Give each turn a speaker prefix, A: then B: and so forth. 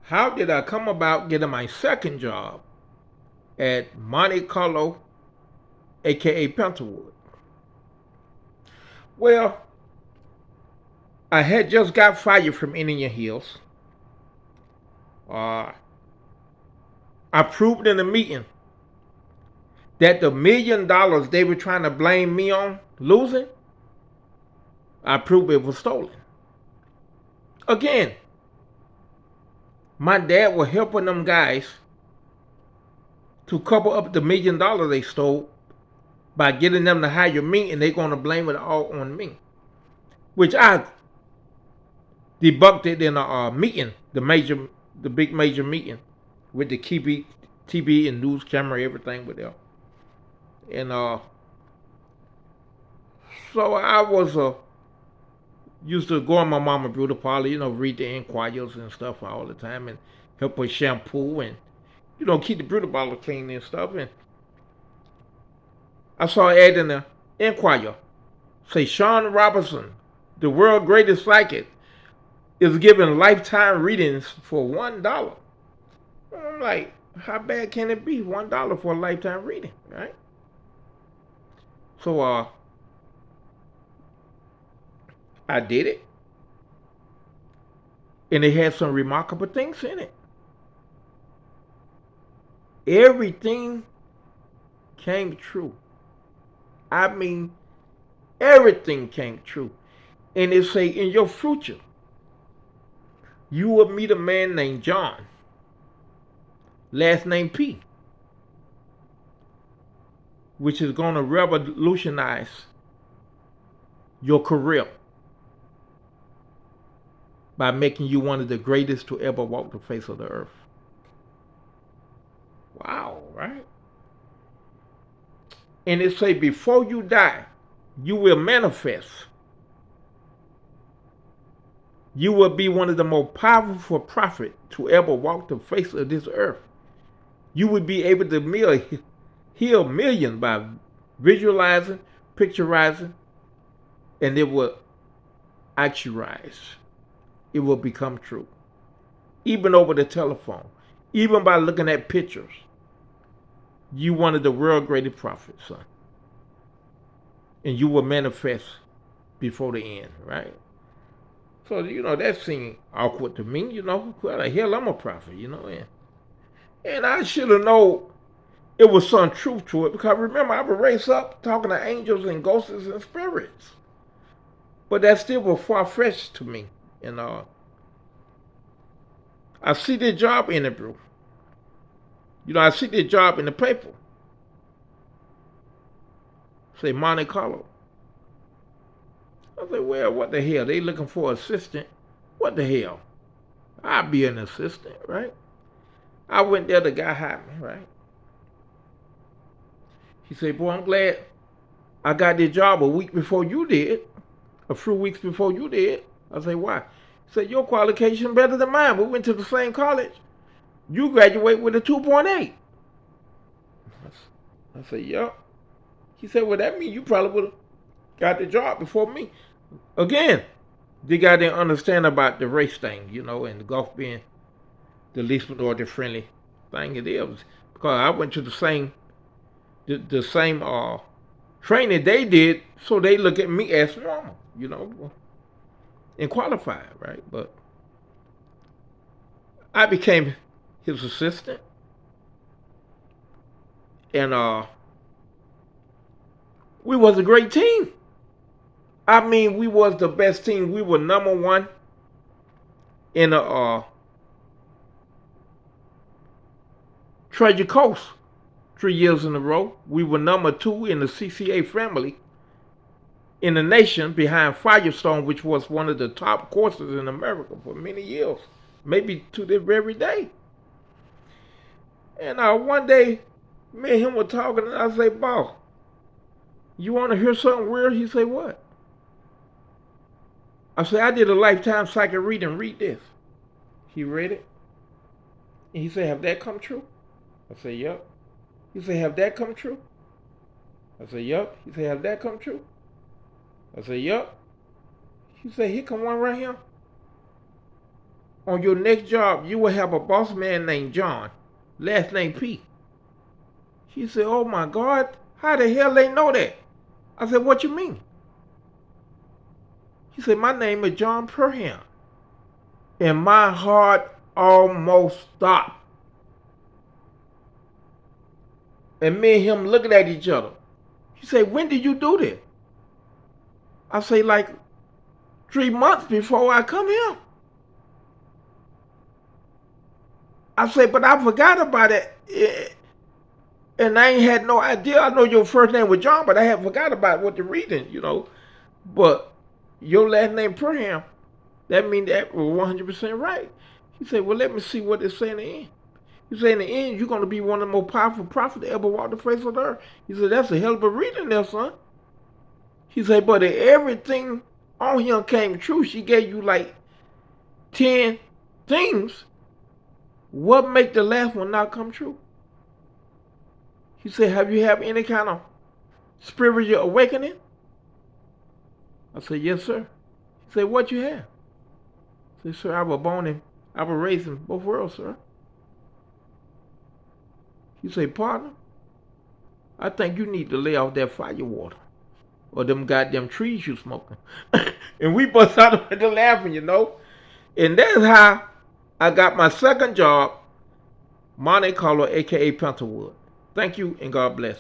A: How did I come about getting my second job at Monte Carlo, aka Pencilwood? Well, I had just got fired from Indian Hills. Uh, I proved in a meeting that the $1 million they were trying to blame me on losing, I proved it was stolen. Again, my dad was helping them guys to cover up the $1 million they stole by getting them to hire me, and they're going to blame it all on me. Which I debunked it in a meeting, the big major meeting with the TV and news camera, everything with them. And so I was used to go in my mama beauty parlor, read the inquiries and stuff all the time, and help her shampoo and keep the beauty parlor clean and stuff. And I saw an ad in the Inquirer say Sean Robinson, the world's greatest psychic, is giving lifetime readings for $1. I'm like, how bad can it be? $1 for a lifetime reading, right? So I did it, and it had some remarkable things in it. Everything came true. I mean, everything came true. And it say in your future, you will meet a man named John, last name P, which is going to revolutionize your career by making you one of the greatest to ever walk the face of the earth. Wow, right? And it say before you die, you will manifest. You will be one of the most powerful prophets to ever walk the face of this earth. You will be able to heal millions by visualizing, picturizing, and it will actualize. It will become true. Even over the telephone, even by looking at pictures. You one of the world's greatest prophets, son. And you will manifest before the end, right? So, that seemed awkward to me, Well, the hell, I'm a prophet, and I should have known it was some truth to it because remember, I was raised up talking to angels and ghosts and spirits. But that still was far-fetched to me, and I see the job interview. I see the job in the paper. Say Monte Carlo. I say, well, what the hell? They looking for an assistant. What the hell? I'll be an assistant, right? I went there, the guy hired me, right? He said, boy, I'm glad I got this job a week before you did. A few weeks before you did. I say, why? He said, your qualification better than mine. We went to the same college. You graduate with a 2.8. I said, yep. He said, well, that means you probably would have got the job before me. Again, the guy didn't understand about the race thing, and the golf being the least minority friendly thing it is. Because I went to the same training they did, so they look at me as normal, and qualified, right? But I became his assistant, and we was a great team. I mean, we was the best team. We were number one in the Treasure Coast 3 years in a row. We were number two in the CCA family in the nation behind Firestone, which was one of the top courses in America for many years, maybe to this very day. And one day, me and him were talking, and I say, boss, you want to hear something weird? He say, what? I say, I did a lifetime psychic reading. Read this. He read it. And he said, have that come true? I said, yep. He said, have that come true? I said, yep. He said, have that come true? I said, yep. He said, here come one right here. on your next job, you will have a boss man named John, last name P. She said, oh my God, how the hell they know that? I said, what you mean? He said, my name is John Perham. And my heart almost stopped. And me and him looking at each other. He said, when did you do this? I say, like 3 months before I come here. I say, but I forgot about it. And I ain't had no idea. I know your first name was John, but I had forgot about what you're reading, you know. But your last name Perham, that means that was 100% right. He said, well, let me see what it say in the end. He said, in the end, you're going to be one of the most powerful prophets that ever walked the face of the earth. He said, that's a hell of a reading there, son. He said, but if everything on him came true, she gave you like 10 things. What make the last one not come true? He said, have you had any kind of spiritual awakening? I said, yes, sir. He said, what you have? I said, sir, I was raised in both worlds, sir. He said, partner, I think you need to lay off that fire water or them goddamn trees you smoking. And we bust out of the laughing, you know. And that's how I got my second job, Monte Carlo, a.k.a. Pencilwood. Thank you, and God bless.